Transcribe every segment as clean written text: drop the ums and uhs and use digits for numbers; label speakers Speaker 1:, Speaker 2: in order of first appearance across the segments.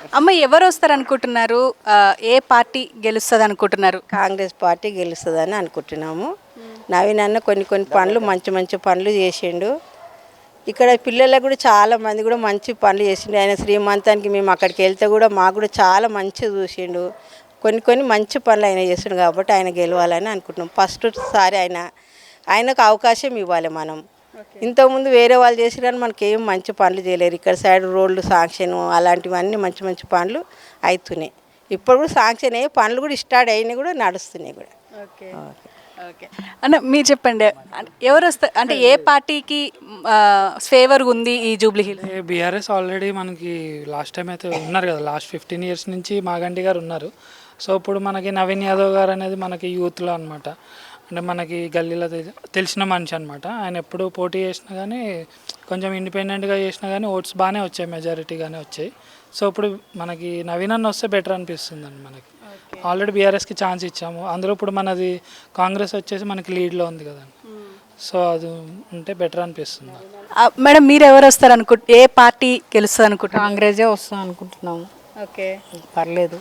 Speaker 1: అమ్మ ఎవరు వస్తారు అనుకుంటున్నారు? ఏ పార్టీ గెలుస్తుంది అనుకుంటున్నారు?
Speaker 2: కాంగ్రెస్ పార్టీ గెలుస్తుందని అనుకుంటున్నాము. నవీన్ అన్న కొన్ని కొన్ని పనులు మంచి మంచి పనులు చేసిండు. ఇక్కడ పిల్లలకు కూడా చాలా మంది కూడా మంచి పనులు చేసిండు. ఆయన శ్రీమంతానికి మేము అక్కడికి వెళ్తే కూడా మాకు కూడా చాలా మంచిగా చూసిండు. కొన్ని కొన్ని మంచి పనులు ఆయన చేసిండు కాబట్టి ఆయన గెలవాలని అనుకుంటున్నాం. ఫస్ట్ సారి ఆయనకు అవకాశం ఇవ్వాలి మనం. ఇంతకుముందు వేరే వాళ్ళు చేసి కానీ మనకి ఏం మంచి పనులు చేయలేరు. ఇక్కడ సైడ్ రోడ్లు శాంక్షన్ అలాంటివన్నీ మంచి మంచి పనులు అవుతున్నాయి. ఇప్పుడు కూడా శాంక్షన్ అయ్యి పనులు కూడా స్టార్ట్ అయినాయి, కూడా నడుస్తున్నాయి కూడా.
Speaker 1: ఓకే ఓకే అన్న మీరు చెప్పండి, ఎవరు వస్తారు అంటే ఏ పార్టీకి ఫేవర్ ఉంది ఈ జూబ్లీ హిల్స్?
Speaker 3: బీఆర్ఎస్ ఆల్రెడీ మనకి లాస్ట్ టైం అయితే ఉన్నారు కదా, లాస్ట్ 15 years నుంచి మాగంటి గారు ఉన్నారు. సో ఇప్పుడు మనకి నవీన్ యాదవ్ గారు అనేది మనకి యూత్లో అనమాట, అంటే మనకి గల్లీలో తెలిసిన మనిషి అనమాట. ఆయన ఎప్పుడు పోటీ చేసినా కానీ కొంచెం ఇండిపెండెంట్గా చేసినా కానీ ఓట్స్ బాగానే వచ్చాయి, మెజారిటీగానే వచ్చాయి. సో ఇప్పుడు మనకి నవీన్ అన్న వస్తే బెటర్ అనిపిస్తుంది అండి. మనకి ఆల్రెడీ బీఆర్ఎస్కి ఛాన్స్ ఇచ్చాము, అందులో ఇప్పుడు మనది కాంగ్రెస్ వచ్చేసి మనకి లీడ్లో ఉంది కదండి. సో అది ఉంటే బెటర్ అనిపిస్తుంది.
Speaker 1: మేడం మీరు ఎవరు వస్తారు ఏ పార్టీ గెలుస్తుంది అనుకుంటున్నారు?
Speaker 4: కాంగ్రెసే వస్తాం అనుకుంటున్నాము.
Speaker 1: ఓకే
Speaker 4: పర్లేదు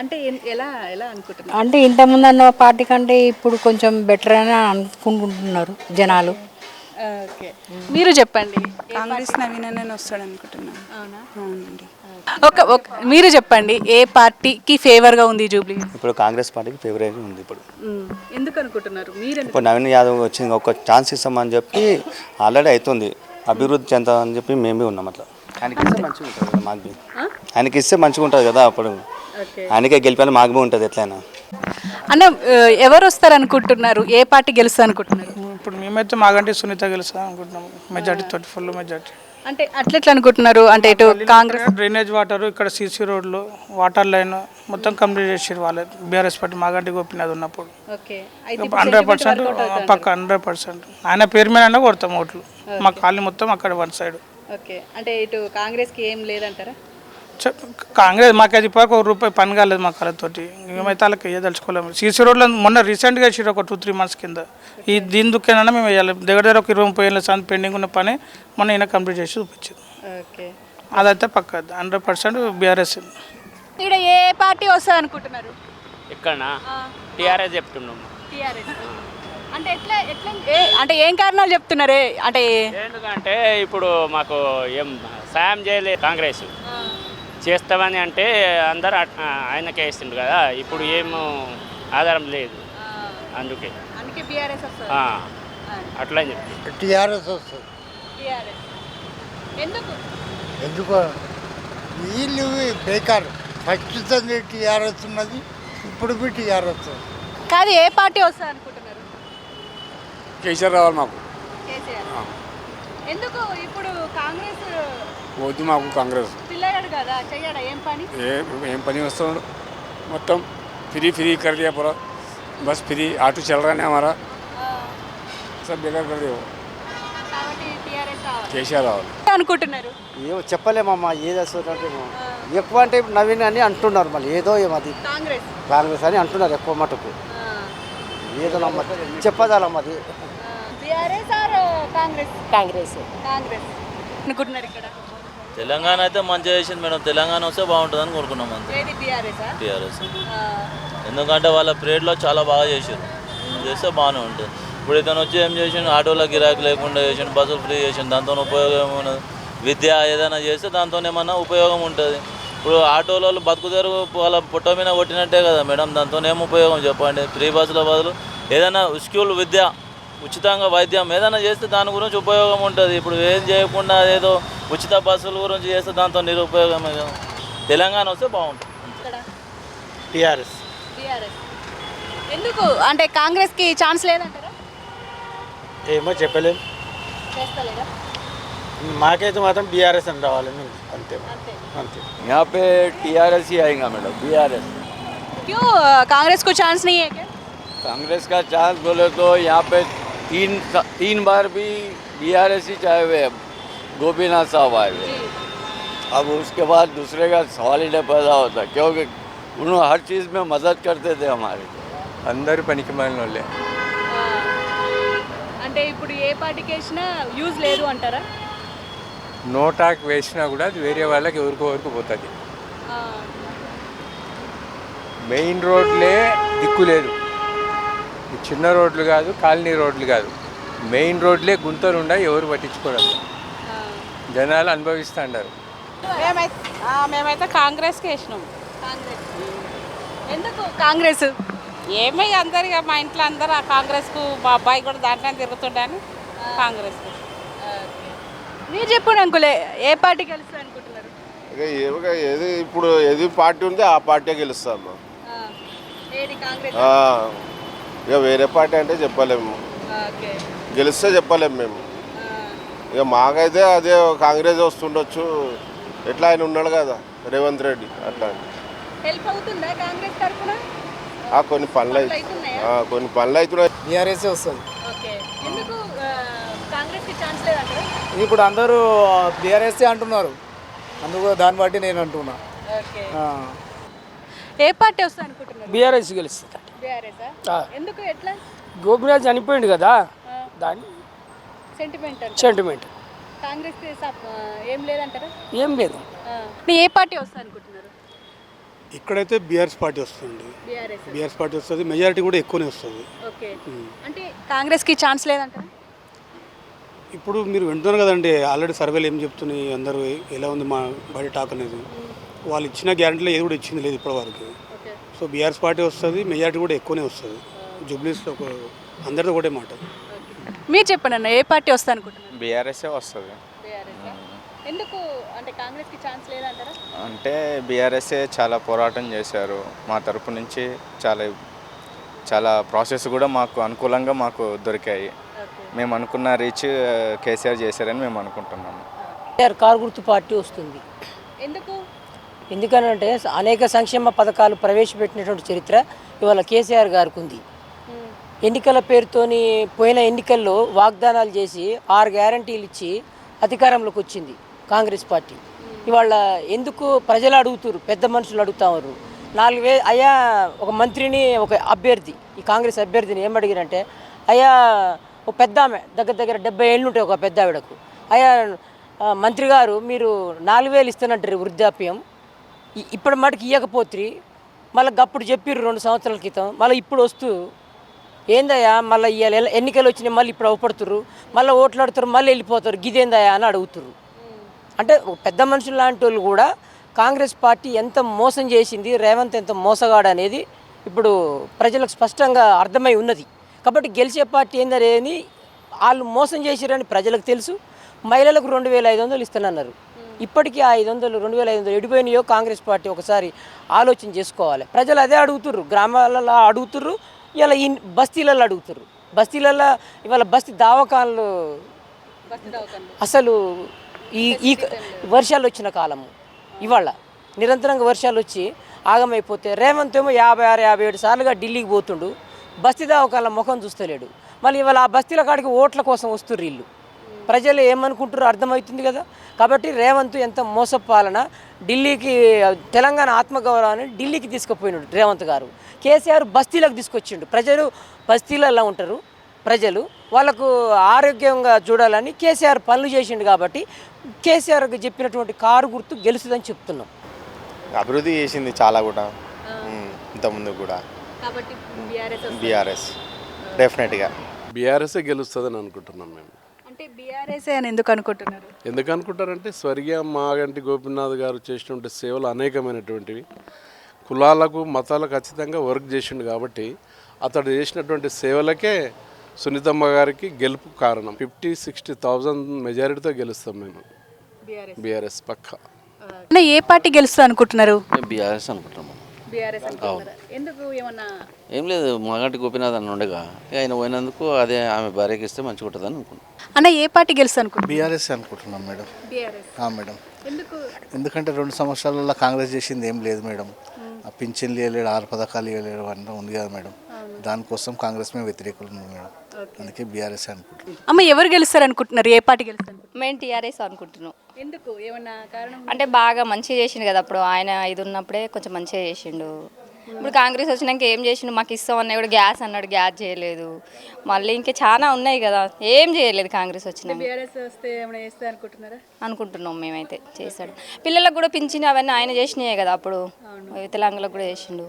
Speaker 1: అంటే ఎలా ఎలా అనుకుంటున్నారు?
Speaker 4: అంటే ఇంతకుముందు అన్న పార్టీ కంటే ఇప్పుడు కొంచెం బెటర్ అని అనుకుంటున్నారు జనాలు.
Speaker 1: ఓకే మీరు చెప్పండి.
Speaker 5: కాంగ్రెస్ నవీన్ అన్న వస్తాడు అనుకుంటున్నాను. అవునండి.
Speaker 1: మీరు చెప్పండి, ఏ పార్టీకి ఫేవర్గా ఉంది జూబ్లీ?
Speaker 6: ఇప్పుడు కాంగ్రెస్ పార్టీకి ఫేవరేట్ ఉంది. ఇప్పుడు
Speaker 1: ఎందుకు అనుకుంటున్నారు మీరు?
Speaker 6: ఇప్పుడు నవీన్ యాదవ్ వచ్చింది, ఒక ఛాన్స్ ఇస్తామని చెప్పి ఆల్రెడీ అవుతుంది, అభివృద్ధి చెందాలని చెప్పి మేమే ఉన్నాం. అట్లా ఆయనకి ఇస్తే మంచిగా ఉంటుంది కదా, మాకు ఆయనకి ఇస్తే మంచిగా ఉంటుంది కదా. అప్పుడు ఆయనకే గెలిపాలి, మాకు ఉంటుంది ఎట్లయినా.
Speaker 1: అన్న ఎవరు వస్తారు అనుకుంటున్నారు? ఏ పార్టీ గెలుస్తారు అనుకుంటున్నారు?
Speaker 3: ఇప్పుడు మేమైతే మాగంటి సునీత గెలుస్తాం అనుకుంటున్నాము, మెజార్టీ తోటి, ఫుల్ మెజార్టీ.
Speaker 1: అంటే అట్లెట్లా అనుకుంటున్నారు? అంటే ఇటు కాంగ్రెస్
Speaker 3: డ్రైనేజ్ వాటర్, ఇక్కడ సీసీ రోడ్లు, వాటర్ లైన్ మొత్తం కంప్లీట్ చేసారు వాళ్ళే. బీఆర్ఎస్ పార్టీ మాగంటి గోపినాథ్ ఉన్నప్పుడు 100% పక్క 100%. ఆయన పేరు మీద కొడతాం ఓట్లు. మా కాలనీ మొత్తం అక్కడ వన్ సైడ్.
Speaker 1: ఓకే అంటే ఇటు కాంగ్రెస్కి ఏం లేదంటారా?
Speaker 3: కాంగ్రెస్ మాకు అది ఇప్పటికి ₹1 పని కాలేదు మా కళతోటి. మేమైతే వాళ్ళకి వేయదలుచుకోలేము. సీసీ రోడ్లో మొన్న రీసెంట్గా వేసారు, ఒక 2-3 months కింద. ఈ దీని దుఃఖేనా మేము వేయాలి. దగ్గర ఒక 20-30 ఏళ్ళ సంది పెండింగ్ ఉన్న పని మొన్న ఈయన కంప్లీట్ చేసి చూపించింది.
Speaker 1: ఓకే
Speaker 3: అదైతే పక్క 100% బీఆర్ఎస్.
Speaker 1: ఇక్కడ ఏ పార్టీ వస్తుంది అనుకుంటున్నారు?
Speaker 7: ఇక్కడ టీఆర్ఎస్ చెప్తున్నాము.
Speaker 1: అంటే ఎట్లా ఎట్లా అంటే ఏం కారణాలు చెప్తున్నారే? అంటే
Speaker 7: ఎందుకంటే ఇప్పుడు మాకు ఏం సాయం చేయలేదు కాంగ్రెస్, చేస్తామని అంటే అందరు ఆయనకే ఇస్తుండ్రు కదా. ఇప్పుడు ఏం ఆధారం లేదు, అందుకే
Speaker 1: బీఆర్ఎస్ వస్తుంది.
Speaker 7: అట్లా అని చెప్పి
Speaker 8: టీఆర్ఎస్ వస్తుంది. ఎందుకు వీళ్ళు బేకార్. ఫస్ట్ టీఆర్ఎస్ ఉన్నది, ఇప్పుడు టీఆర్ఎస్
Speaker 1: కాదు. ఏ పార్టీ వస్తుంది అనుకుంటున్నారు?
Speaker 9: కేసీఆర్ రావాలి మాకు.
Speaker 1: ఎందుకు ఇప్పుడు కాంగ్రెస్
Speaker 9: వద్దు మాకు. కాంగ్రెస్
Speaker 1: పిల్లగాడు కదా, చెయ్యడా ఏం పని?
Speaker 9: ఏం పని వస్తున్నాడు, మొత్తం फ्री कर दिया पूरा, बस फ्री ऑटो चल रहा है हमारा, सब बेकार कर दिया. కేసీఆర్ రావాలి
Speaker 1: అనుకుంటున్నారు.
Speaker 10: ఏమో చెప్పలేమమ్మా, ఏది వస్తుందంటే ఎక్కువ అంటే నవీన్ అని అంటున్నారు. మళ్ళీ ఏదో ఏమది కాంగ్రెస్ అని అంటున్నారు ఎక్కువ మటుకు. ఏదో నమ్మ చెప్పదాలమ్మది.
Speaker 11: తెలంగాణ అయితే మంచిగా చేసింది మేడం. తెలంగాణ వస్తే బాగుంటుందని కోరుకున్నాం అంతే. టీఆర్ఎస్ ఎందుకంటే వాళ్ళ పీరియడ్లో చాలా బాగా చేసారు, చేస్తే బాగానే ఉంటుంది. ఇప్పుడు ఇతను వచ్చి ఏం చేసిండు, ఆటోలో గిరాకీ లేకుండా చేసిండు, బస్సులు ఫ్రీ చేసిండు, దాంతో ఉపయోగం ఉన్నది. విద్య ఏదైనా చేస్తే దాంతో ఏమన్నా ఉపయోగం ఉంటుంది. ఇప్పుడు ఆటోలలో బతుకుతారు, వాళ్ళ పుట్ట మీద కొట్టినట్టే కదా మేడం, దాంతో ఏం ఉపయోగం చెప్పండి. ఫ్రీ బస్సుల బదులు ఏదైనా స్కూల్ విద్య, ఉచితంగా వైద్యం ఏదైనా చేస్తే దాని గురించి ఉపయోగం ఉంటుంది. ఇప్పుడు ఏం చేయకుండా ఏదో ఉచిత బస్సుల గురించి చేస్తే దాంతో నిరుపయోగమే కదా. తెలంగాణ వస్తే బాగుంటుంది.
Speaker 10: టీఆర్ఎస్.
Speaker 1: ఎందుకు అంటే కాంగ్రెస్కి ఛాన్స్ లేదంటారా?
Speaker 10: ఏమో చెప్పలేము, మాకైతే మాత్రం బీఆర్ఎస్ అని రావాలి అంతే అంతే.
Speaker 11: यहाँ पे टीआरएस ही आएगा मैडम, बीआरएस.
Speaker 1: क्यों कांग्रेस को चांस नहीं है क्या?
Speaker 11: कांग्रेस का चांस बोले तो यहाँ पे तीन बार भी बीआरएस ही चाहे हुए गोपीनाथ साहब आए हुए. अब उसके बाद दूसरे का सवाल ही नहीं पैदा होता, क्योंकि उन्होंने हर चीज़ में मदद करते थे हमारे.
Speaker 9: అందరూ పనికి మాలిన వాళ్ళే.
Speaker 1: అంటే ఇప్పుడు ఏ పార్టీకి వేసినా యూజ్ లేదు అంటారా?
Speaker 9: నోటాకు వేసినా కూడా అది వేరే వాళ్ళకి ఎవరికో పోతుంది.
Speaker 12: మెయిన్ రోడ్లే దిక్కు లేదు. ఈ చిన్న రోడ్లు కాదు, కాలనీ రోడ్లు కాదు, మెయిన్ రోడ్లే గుంతలు ఉన్నాయి, ఎవరు పట్టించుకోవడం. జనాలు అనుభవిస్తూ ఉన్నారు.
Speaker 5: మేమైతే కాంగ్రెస్కి వేసినాం.
Speaker 1: ఎందుకు కాంగ్రెస్?
Speaker 5: ఏమో అందరిగా మా ఇంట్లో అందరూ ఆ కాంగ్రెస్కు, మా అబ్బాయి కూడా దాంట్లో తిరుగుతుండని కాంగ్రెస్కు.
Speaker 1: మీరు చెప్పండి అంకులే, ఏ పార్టీ గెలుస్తుంది అనుకుంటున్నారు?
Speaker 13: ఏది ఇప్పుడు ఏది పార్టీ ఉంటే ఆ పార్టీ గెలుస్తాము.
Speaker 1: ఏది కాంగ్రెస్?
Speaker 13: ఇక వేరే పార్టీ అంటే చెప్పలేము, గెలిస్తే చెప్పలేము మేము. ఇక మాకైతే అదే కాంగ్రెస్ వస్తుండొచ్చు, ఎట్లా ఆయన ఉన్నాడు కదా రేవంత్ రెడ్డి, అట్లా
Speaker 1: హెల్ప్ అవుతుందా కాంగ్రెస్ తరఫున?
Speaker 13: కొన్ని పనులు అవుతున్నాయి.
Speaker 10: బీఆర్ఎస్ వస్తుంది.
Speaker 1: ఓకే, ఎందుకు కాంగ్రెస్కి ఛాన్స్ లేదంటారు?
Speaker 10: ఇప్పుడు అందరూ బీఆర్ఎస్ అంటున్నారు, అందుకు దాన్ని బట్టి నేను అంటున్నా.
Speaker 1: ఓకే, ఏ పార్టీ వస్తుంది అనుకుంటున్నారు?
Speaker 3: బీఆర్ఎస్ గెలుస్తుంది.
Speaker 1: బీఆర్ఎస్ ఎందుకు? ఎట్లా?
Speaker 3: గోపిరాజ్ చనిపోయింది కదా, దాని సెంటిమెంట్.
Speaker 1: కాంగ్రెస్ ఏం లేదంటారా?
Speaker 3: ఏం లేదు.
Speaker 1: ఏ పార్టీ వస్తుంది అనుకుంటున్నారు?
Speaker 14: ఇక్కడైతే బీఆర్ఎస్ పార్టీ వస్తుంది. బీఆర్ఎస్ పార్టీ వస్తుంది, మెజారిటీ కూడా ఎక్కువనే వస్తుంది.
Speaker 1: ఓకే, అంటే కాంగ్రెస్కి ఛాన్స్ లేదంటారా?
Speaker 14: ఇప్పుడు మీరు వింటున్నారు కదండి, ఆల్రెడీ సర్వేలు ఏం చెప్తున్నాయి, అందరూ ఎలా ఉంది మా బయట టాక్ అనేది. వాళ్ళు ఇచ్చిన గ్యారంటీలో ఏది కూడా ఇచ్చింది లేదు ఇప్పటివరకు. సో బీఆర్ఎస్ పార్టీ వస్తుంది, మెజారిటీ కూడా ఎక్కువనే వస్తుంది. జూబ్లీస్లో అందరితో ఒకటే మాట.
Speaker 1: మీరు చెప్పండి అన్న, ఏ పార్టీ వస్తుంది అనుకుంటున్నారు?
Speaker 15: బీఆర్ఎస్ఏ వస్తుంది.
Speaker 1: ఎందుకు అంటే కాంగ్రెస్కి ఛాన్స్ లేదంటారా?
Speaker 15: అంటే బీఆర్ఎస్ఏ చాలా పోరాటం చేశారు, మా తరపు నుంచి చాలా ప్రాసెస్ కూడా మాకు అనుకూలంగా మాకు దొరికాయి. మేము అనుకున్న రీచ్ కేసీఆర్ చేశారని మేము అనుకుంటున్నాము.
Speaker 4: కారు గుర్తు పార్టీ వస్తుంది.
Speaker 1: ఎందుకు?
Speaker 4: ఎందుకనంటే అనేక సంక్షేమ పథకాలు ప్రవేశపెట్టినటువంటి చరిత్ర ఇవాళ కేసీఆర్ గారికి ఉంది. ఎన్నికల పేరుతోని పోయిన ఎన్నికల్లో వాగ్దానాలు చేసి 6 గ్యారంటీలు ఇచ్చి అధికారంలోకి వచ్చింది కాంగ్రెస్ పార్టీ. ఇవాళ ఎందుకు ప్రజలు అడుగుతారు, పెద్ద మనుషులు అడుగుతారు. 4,000 అయ్యా, ఒక మంత్రిని, ఒక అభ్యర్థి, ఈ కాంగ్రెస్ అభ్యర్థిని ఏం అడిగారంటే, అయ్యా ఒక పెద్ద ఆమె దగ్గర 70 ఏళ్ళు ఉంటాయి ఒక పెద్ద ఆవిడకు, అయ్యా మంత్రి గారు మీరు 4,000 ఇస్తానంటారు వృద్ధాప్యం, ఇప్పటి మటుకు ఇవ్వకపోతే మళ్ళీ అప్పుడు చెప్పారు 2 సంవత్సరాల క్రితం, మళ్ళీ ఇప్పుడు వస్తూ ఏందయ్యా మళ్ళీ ఇవాళ ఎన్నికలు వచ్చినాయి, మళ్ళీ ఇప్పుడు అవపడుతుర్రు, మళ్ళీ ఓట్లాడుతారు, మళ్ళీ వెళ్ళిపోతారు, గిదేందయ్యా అని అడుగుతుర్రు. అంటే పెద్ద మనుషులు లాంటి వాళ్ళు కూడా కాంగ్రెస్ పార్టీ ఎంత మోసం చేసింది, రేవంత్ ఎంత మోసగాడు అనేది ఇప్పుడు ప్రజలకు స్పష్టంగా అర్థమై ఉన్నది. కాబట్టి గెలిచే పార్టీ ఏందనేది వాళ్ళు మోసం చేసిరని ప్రజలకు తెలుసు. మహిళలకు 2,500 ఇస్తానన్నారు, ఇప్పటికీ ఆ 2,500 ఎడిపోయినాయో కాంగ్రెస్ పార్టీ ఒకసారి ఆలోచన చేసుకోవాలి. ప్రజలు అదే అడుగుతుర్రు, గ్రామాలలో అడుగుతుర్రు, ఇలా ఈ బస్తీలలో అడుగుతుర్రు. బస్తీలలో ఇవాళ బస్తీ దవాఖానలు అసలు ఈ వర్షాలు వచ్చిన కాలము, ఇవాళ నిరంతరంగా వర్షాలు వచ్చి ఆగమైపోతే రేవంత్ ఏమో 56-57 సార్లుగా ఢిల్లీకి పోతుండు, బస్తీ దవాఖానల ముఖం చూస్తలేడు. మళ్ళీ ఇవాళ ఆ బస్తీల కాడికి ఓట్ల కోసం వస్తుర్రు వీళ్ళు. ప్రజలు ఏమనుకుంటారో అర్థమవుతుంది కదా. కాబట్టి రేవంత్ ఎంత మోసపాలన, ఢిల్లీకి తెలంగాణ ఆత్మగౌరవాన్ని ఢిల్లీకి తీసుకుపోయినాడు రేవంత్ గారు. కేసీఆర్ బస్తీలకు తీసుకొచ్చిండు. ప్రజలు బస్తీలలో ఉంటారు, ప్రజలు వాళ్ళకు ఆరోగ్యంగా చూడాలని కేసీఆర్ పనులు చేసిండు. కాబట్టి కేసీఆర్కి చెప్పినటువంటి కారు గుర్తు గెలుస్తుందని చెప్తున్నాం.
Speaker 15: అభివృద్ధి చేసింది చాలా కూడా, ఇంతకుముందు కూడా. బీఆర్ఎస్ డెఫినెట్గా
Speaker 16: బీఆర్ఎస్ఏ గెలుస్తుందని అనుకుంటున్నాం మేము.
Speaker 1: అంటే బీఆర్ఎస్ అని ఎందుకు అనుకుంటున్నారు?
Speaker 16: ఎందుకు అనుకుంటారంటే స్వర్గీయ మాగంటి గోపీనాథ్ గారు చేసినటువంటి సేవలు అనేకమైనటువంటివి, కులాలకు మతాలకు ఖచ్చితంగా వర్క్ చేసిండు. కాబట్టి అతడు చేసినటువంటి సేవలకే సునీతమ్మ గారికి గెలుపు కారణం. 50-60,000 మెజారిటీతో గెలుస్తాం మేము బీఆర్ఎస్ పక్కా.
Speaker 1: ఏ పార్టీ గెలుస్తుంది అనుకుంటున్నారు?
Speaker 17: బీఆర్ఎస్ అనుకుంటున్నాము.
Speaker 1: ఎందుకు? ఏమన్నా
Speaker 17: ఏం లేదు, మాగంటి గోపీనాథ్ అని ఉండగా ఆయన పోయినందుకు అదే ఆమె భార్యకి ఇస్తే మంచిగా ఉంటుంది అని అనుకున్నాం.
Speaker 1: అన్న ఏ పార్టీ గెలుస్తుంది అనుకుంటున్నారు?
Speaker 18: బీఆర్ఎస్ అనుకుంటున్నాం మేడం. మేడం
Speaker 1: ఎందుకు?
Speaker 18: ఎందుకంటే 2 సంవత్సరాలలో కాంగ్రెస్ చేసింది ఏం లేదు మేడం. ఆ పింఛన్లు ఇవ్వలేడు, 6 పథకాలు ఇవ్వలేడు అన్నీ ఉంది కదా మేడం. దానికోసం కాంగ్రెస్ మేము వ్యతిరేకులు ఉన్నాం మేడం. అందుకే బీఆర్ఎస్ అనుకుంటున్నాం.
Speaker 1: అమ్మ ఎవరు గెలుస్తారు అనుకుంటున్నారు? ఏ పార్టీ గెలుస్తారు?
Speaker 19: మేము టీఆర్ఎస్ అనుకుంటున్నాం.
Speaker 1: ఎందుకు? ఏమన్నా కారణం?
Speaker 19: అంటే బాగా మంచిగా చేసిండు కదా, అప్పుడు ఆయన ఇది ఉన్నప్పుడే కొంచెం మంచిగా చేసిండు. ఇప్పుడు కాంగ్రెస్ వచ్చినాక ఏం చేసిండు, మాకు ఇస్తామన్నా కూడా గ్యాస్ అన్నాడు, గ్యాస్ చేయలేదు. మళ్ళీ ఇంకా చాలా ఉన్నాయి కదా, ఏం చేయలేదు కాంగ్రెస్ వచ్చినాక.
Speaker 1: బీఆర్ఎస్ వస్తే ఏమైనా చేస్తే అనుకుంటున్నారా?
Speaker 19: అనుకుంటున్నాం మేమైతే చేశాడు. పిల్లలకు కూడా పింఛన్ అవన్నీ ఆయన చేసినాయే కదా, అప్పుడు తెలంగాణలో కూడా చేసిండు.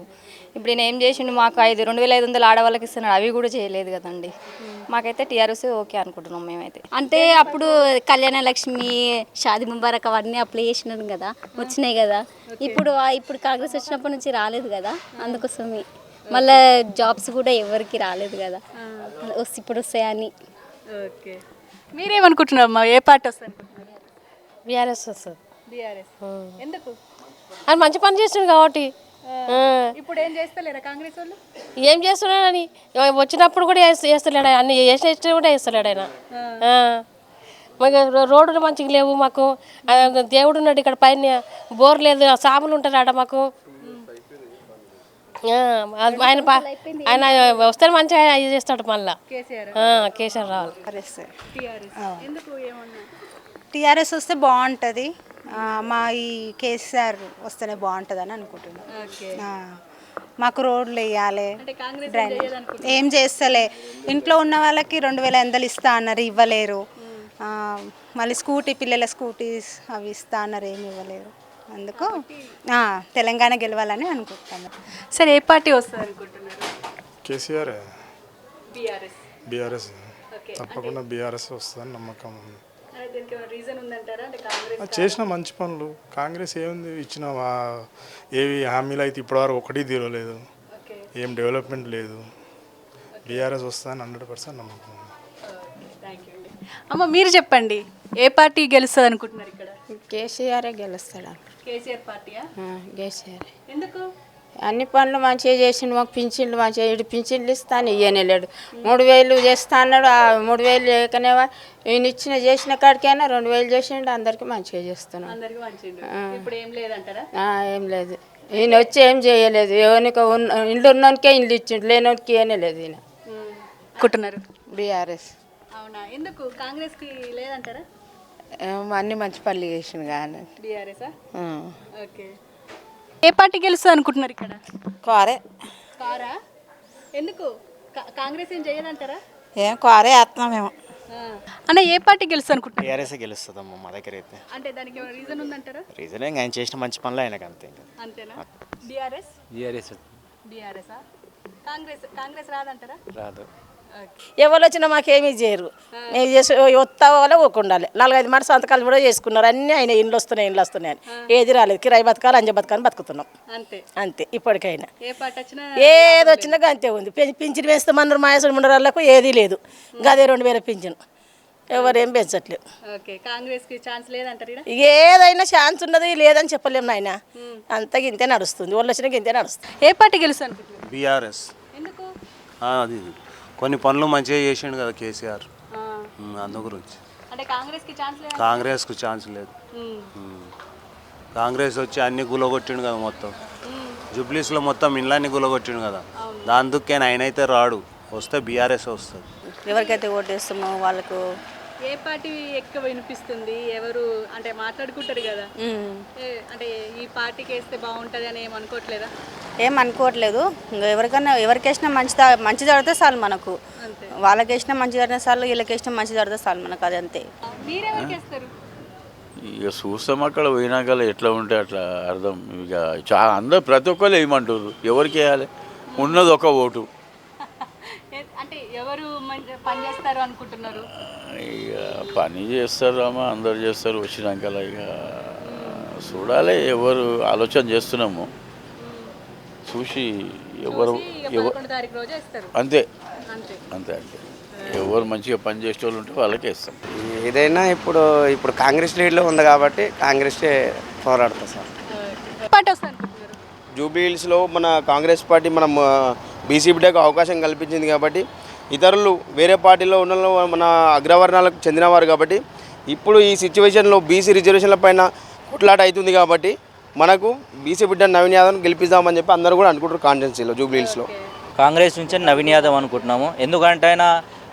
Speaker 19: ఇప్పుడు ఈయన ఏం చేసిండు, మాకు 2,500 ఆడవాళ్ళకి ఇస్తున్నాడు, అవి కూడా చేయలేదు కదండి. మాకైతే టీఆర్ఎస్ ఓకే అనుకుంటున్నాం మేమైతే.
Speaker 20: అంటే అప్పుడు కళ్యాణ లక్ష్మి, షాది ముబారక్ అవన్నీ అప్లై చేసినారు కదా, వచ్చినాయి కదా. ఇప్పుడు కాంగ్రెస్ వచ్చినప్పటి నుంచి రాలేదు కదా, అందుకోసమే మళ్ళీ జాబ్స్ కూడా ఎవరికి రాలేదు కదా, ఇప్పుడు వస్తాయని.
Speaker 1: ఓకే, మీరేమనుకుంటున్నారు అమ్మా, ఏ పార్టీ వస్తుంది అనుకుంటున్నారు?
Speaker 21: బీఆర్ఎస్ వస్తుంది.
Speaker 1: బీఆర్ఎస్ ఎందుకు?
Speaker 21: అది మంచి పని చేస్తుంది కాబట్టి.
Speaker 1: ఇప్పుడు ఏం చేస్తలేరా కాంగ్రెస్ వాళ్ళు?
Speaker 21: ఏం చేస్తున్నాడని వచ్చినప్పుడు కూడా చేస్తలేడు, అన్ని చేసిన కూడా చేస్తలేడు ఆయన. మాకు రోడ్లు మంచిగా లేవు, మాకు దేవుడు ఉన్నాడు ఇక్కడ పైన, బోర్ లేదు, సాములు ఉంటారు ఆడ మాకు. ఆయన వస్తే మంచిగా చేస్తాడు మళ్ళీ. కేసీఆర్ రావాలి.
Speaker 22: టీఆర్ఎస్ వస్తే బాగుంటుంది, మా ఈ కేసీఆర్ వస్తేనే బాగుంటుంది అని అనుకుంటున్నాం. మాకు రోడ్లు వేయాలి, ఏం చేస్తలే. ఇంట్లో ఉన్న వాళ్ళకి 2,500 ఇస్తా అన్నారు, ఇవ్వలేరు. మళ్ళీ పిల్లల స్కూటీస్ అవి ఇస్తా అన్నారు, ఏమి ఇవ్వలేరు. అందుకు తెలంగాణ గెలవాలని అనుకుంటున్నాను.
Speaker 1: సరే, ఏ పార్టీ వస్తుంది అనుకుంటున్నారు?
Speaker 23: కేసీఆర్. బీఆర్ఎస్
Speaker 1: ఓకే,
Speaker 23: తప్పకుండా బీఆర్ఎస్ వస్తుందని నమ్మకం ఉంది.
Speaker 1: దీనికి రీజన్ ఉందంటారా? అంటే కాంగ్రెస్
Speaker 23: చేసిన మంచి పనులు, కాంగ్రెస్ ఏముంది ఇచ్చిన ఏవి హామీలు అయితే ఇప్పటివరకు ఒకటి తీరలేదు, ఏం డెవలప్మెంట్ లేదు. బీఆర్ఎస్ వస్తుందని 100% నమ్మకం ఉంది.
Speaker 1: అమ్మ, మీరు చెప్పండి, ఏ పార్టీ గెలుస్తుంది అనుకుంటున్నారు ఇక్కడ?
Speaker 2: కేసీఆరే గెలుస్తాడు.
Speaker 1: కేసీఆర్ పార్టీయా?
Speaker 2: కేసీఆర్.
Speaker 1: ఎందుకు?
Speaker 2: అన్ని పనులు మంచిగా చేసిండు, మాకు పింఛన్లు మంచిగా, ఇటు పింఛన్లు ఇస్తాను ఇయ్యనే లేడు. 3,000 చేస్తా అన్నాడు, ఆ 3,000 లేకనే ఈయన చేసిన కాడికైనా 2,000 చేసిండు, అందరికీ మంచిగా చేస్తున్నాడు.
Speaker 1: ఇప్పుడు ఏం లేదంటారా?
Speaker 2: ఏం లేదు, ఈయన వచ్చి ఏం చేయలేదు. ఎవరికి ఇల్లు ఉన్నోనికే ఇల్లు ఇచ్చిండు, లేనోనికి ఏనే లేదు ఈయన.
Speaker 1: అనుకుంటున్నారు
Speaker 2: బీఆర్ఎస్.
Speaker 1: అవునా, ఎందుకు? కాంగ్రెస్ కి లేదంటారా?
Speaker 2: అన్ని మంచి పనులు చేసిండు కానీ.
Speaker 1: బీఆర్ఎస్. ఓకే, ఏ పార్టీ గెలుస్తుంది అనుకుంటున్నారు ఇక్కడ? కారా? ఎందుకు? కాంగ్రెస్ ఏం చేయదంటారా?
Speaker 2: ఏం కారే వేస్తున్నాం మేము.
Speaker 1: అన్న, ఏ పార్టీ గెలుస్తుంది అనుకుంటున్నారు?
Speaker 24: టీఆర్ఎస్ గెలుస్తుందమ్మా మా దగ్గర అయితే.
Speaker 1: అంటే దానికి ఏమైనా రీజన్ ఉందంటారా?
Speaker 24: రీజన్ ఆయన చేసిన మంచి పనులు ఆయనకు అంతే.
Speaker 1: అంతేనా? బీఆర్ఎస్. బీఆర్ఎస్. కాంగ్రెస్ రాదంటారా?
Speaker 24: రాదు.
Speaker 2: ఎవరు వచ్చినా మాకేమీ చేయరు, మేము చేసి వస్తా వాళ్ళే ఊకుండాలి. 4-5 మాట సంతకాలు కూడా చేసుకున్నారు, అన్నీ ఆయన ఇండ్లు వస్తున్నాయని ఏది రాలేదు. కిరాయి బతకాలి, అంజ బతకాలని బతుకుతున్నాం అంతే. ఇప్పటికైనా ఏది వచ్చినా అంతే ఉంది. పింఛన్ పెంచుతామన్నారు మాయసుడు ముండరాళ్ళకు, ఏదీ లేదు. గదే 2,000 పింఛన్, ఎవరేం పెంచట్లేదు. ఏదైనా ఛాన్స్ ఉన్నది లేదని చెప్పలేము నాయన, అంతకి ఇంతే నడుస్తుంది. వాళ్ళు వచ్చినాక ఇంతే నడుస్తుంది.
Speaker 1: ఏ పార్టీ గెలుస్తుంది అనుకుంటున్నారు?
Speaker 25: బీఆర్ఎస్. అది కొన్ని పనులు మంచిగా చేసిండు కదా కేసీఆర్, అందు గురించి. కాంగ్రెస్కు ఛాన్స్ లేదు. కాంగ్రెస్ వచ్చి అన్ని గులగొట్టిండు కదా, మొత్తం జూబ్లీస్లో మొత్తం ఇండ్లన్నీ గులగొట్టిండు కదా, దాందుకే ఆయన అయితే రాడు. వస్తే బీఆర్ఎస్ వస్తుంది.
Speaker 2: ఎవరికైతే ఓటేస్తామో వాళ్ళకు.
Speaker 1: ఏ పార్టీ ఎక్కువ వినిపిస్తుంది? ఎవరు అంటే మాట్లాడుకుంటారు కదా, అంటే ఈ పార్టీకి వేస్తే బాగుంటుంది అని ఏం అనుకోవట్లేదా?
Speaker 2: ఏం అనుకోవట్లేదు. ఎవరికి వేసినా మంచి జరిగితే చాలు మనకు. వాళ్ళకి వేసినా మంచి జరిగితే చాలు, వీళ్ళకి వేసినా మంచి జరిగితే చాలు మనకు, అది అంతే.
Speaker 1: మీరెవరికి వేస్తారు?
Speaker 26: ఇక చూస్తాం అక్కడ పోయినాక ఎట్లా ఉంటే అట్లా అర్థం. ఇక చాలా అందరు ప్రతి ఒక్కరు వేయమంటారు, ఎవరికి వేయాలి? ఉన్నది ఒక ఓటు.
Speaker 1: అంటే ఎవరు పని చేస్తారు అనుకుంటున్నారు?
Speaker 26: ఇక పని చేస్తారమ్మా, అందరు చేస్తారు. వచ్చినాక ఇక చూడాలి, ఎవరు ఆలోచన చేస్తున్నాము చూసి ఎవరు అంతే అంతే అంతే ఎవరు మంచిగా పని చేసే వాళ్ళు ఉంటే వాళ్ళకే ఇస్తాం.
Speaker 10: ఏదైనా ఇప్పుడు కాంగ్రెస్ లీడ్లో ఉంది కాబట్టి కాంగ్రెసే పోరాడుతుంది సార్.
Speaker 27: జూబ్లీ హిల్స్లో మన కాంగ్రెస్ పార్టీ మనం బీసీ బిడ్డకు అవకాశం కల్పించింది కాబట్టి, ఇతరులు వేరే పార్టీలో ఉన్న మన అగ్రవర్ణాలకు చెందినవారు కాబట్టి, ఇప్పుడు ఈ సిచ్యువేషన్లో బీసీ రిజర్వేషన్ల పైన కొట్లాట అవుతుంది కాబట్టి మనకు బీసీ బిడ్డ నవీన్ యాదవ్ గెలిపిద్దామని చెప్పి అందరూ కూడా అనుకుంటారు కాన్స్టిట్యున్సీలో జూబ్లీ హిల్స్లో.
Speaker 28: కాంగ్రెస్ నుంచి నవీన్ యాదవ్ అనుకుంటున్నాము. ఎందుకంటే ఆయన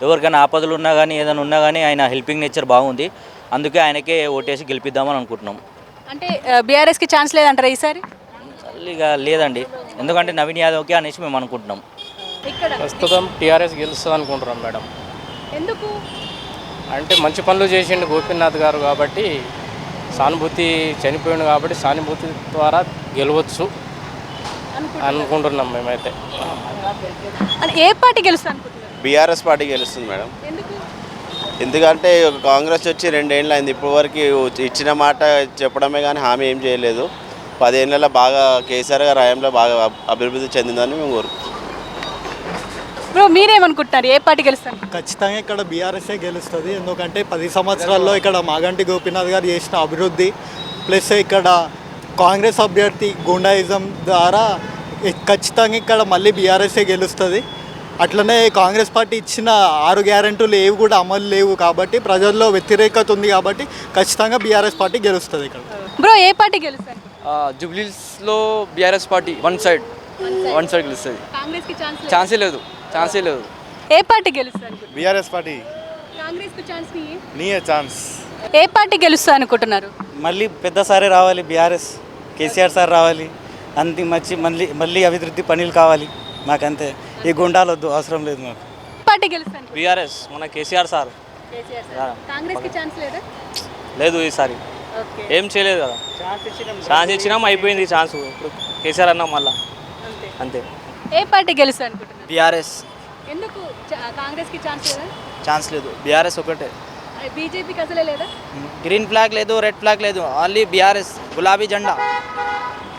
Speaker 28: ఎవరికైనా ఆపదలు ఉన్నా కానీ ఏదైనా ఉన్నా కానీ ఆయన హెల్పింగ్ నేచర్ బాగుంది, అందుకే ఆయనకే ఓటేసి గెలిపిద్దామని అనుకుంటున్నాం.
Speaker 1: అంటే బీఆర్ఎస్కి ఛాన్స్ లేదంటారా ఈసారి?
Speaker 28: ఇక లేదండి, ఎందుకంటే నవీన్ యాదవ్కి అనేసి మేము అనుకుంటున్నాం.
Speaker 1: ఇక్కడ
Speaker 5: ప్రస్తుతం టీఆర్ఎస్ గెలుస్తుంది అనుకుంటున్నాం మేడం.
Speaker 1: ఎందుకు?
Speaker 5: అంటే మంచి పనులు చేసిండు గోపీనాథ్ గారు కాబట్టి, సానుభూతి చనిపోయింది కాబట్టి సానుభూతి ద్వారా గెలవచ్చు అనుకుంటున్నాం మేమైతే.
Speaker 1: అంటే ఏ పార్టీ గెలుస్తుంది అనుకుంటున్నారు?
Speaker 27: బీఆర్ఎస్ పార్టీ గెలుస్తుంది మేడం.
Speaker 1: ఎందుకు?
Speaker 27: ఎందుకంటే కాంగ్రెస్ వచ్చి 2 ఏళ్ళు అయింది. ఇప్పటి వరకు ఇచ్చిన మాట చెప్పడమే కానీ హామీ ఏం చేయలేదు. 10 ఏళ్ళలో బాగా కేసీఆర్ గారి హయాంలో బాగా అభివృద్ధి చెందిందని మేము కోరుకుంటున్నాం.
Speaker 1: బ్రో మీరేమనుకుంటున్నారు? ఏ పార్టీ గెలుస్తారు?
Speaker 6: ఖచ్చితంగా ఇక్కడ బీఆర్ఎస్ఏ గెలుస్తుంది. ఎందుకంటే 10 సంవత్సరాల్లో ఇక్కడ మాగంటి గోపీనాథ్ గారు చేసిన అభివృద్ధి ప్లస్ ఇక్కడ కాంగ్రెస్ అభ్యర్థి గుండాయిజం ద్వారా ఖచ్చితంగా ఇక్కడ మళ్ళీ బీఆర్ఎస్ఏ గెలుస్తుంది. అట్లనే కాంగ్రెస్ పార్టీ ఇచ్చిన 6 గ్యారెంటీలు ఏవి కూడా అమలు లేవు కాబట్టి ప్రజల్లో వ్యతిరేకత ఉంది కాబట్టి ఖచ్చితంగా బీఆర్ఎస్ పార్టీ గెలుస్తుంది ఇక్కడ.
Speaker 1: బ్రో ఏ పార్టీ గెలుస్తారు?
Speaker 7: జూబ్లీస్లో బీఆర్ఎస్ పార్టీ వన్ సైడ్ గెలుస్తుంది.
Speaker 1: కాంగ్రెస్కి
Speaker 7: ఛాన్సే లేదు.
Speaker 1: ఏ పార్టీ గెలుస్తారు?
Speaker 8: BRS party.
Speaker 1: కాంగ్రెస్కి ఛాన్స్
Speaker 8: నీయే ఛాన్స్.
Speaker 1: ఏ పార్టీ గెలుస్తా అనుకుంటున్నారు?
Speaker 9: మళ్ళీ పెద్దసారే రావాలి, బీఆర్ఎస్ కేసీఆర్ సార్ రావాలి. అంతే మళ్ళీ అభివృద్ధి పనులు కావాలి మాకంతే. ఈ గుండాలు వద్దు, అవసరం లేదు మాకు.
Speaker 1: పార్టీ గెలుస్తాను?
Speaker 7: బీఆర్ఎస్ మన కేసీఆర్ సార్.
Speaker 1: కాంగ్రెస్కి ఛాన్స్ లేదా?
Speaker 7: లేదు ఈసారి ఏం చేయలేదు కదా. ఛాన్స్ ఇచ్చినాం, అయిపోయింది ఛాన్స్. ఇప్పుడు కేసీఆర్ అన్నాం మళ్ళా అంతే.
Speaker 1: ఏ పార్టీ గెలుస్తా అనుకుంటున్నారు?
Speaker 7: బీఆర్ఎస్.
Speaker 1: ఎందుకు? కాంగ్రెస్కి ఛాన్స్ లేదా?
Speaker 7: ఛాన్స్ లేదు, బీఆర్ఎస్ ఒకటే.
Speaker 1: బీజేపీకి అసలే లేదా?
Speaker 7: గ్రీన్ ఫ్లాగ్ లేదు, రెడ్ ఫ్లాగ్ లేదు, ఓన్లీ బీఆర్ఎస్ గులాబీ జెండా.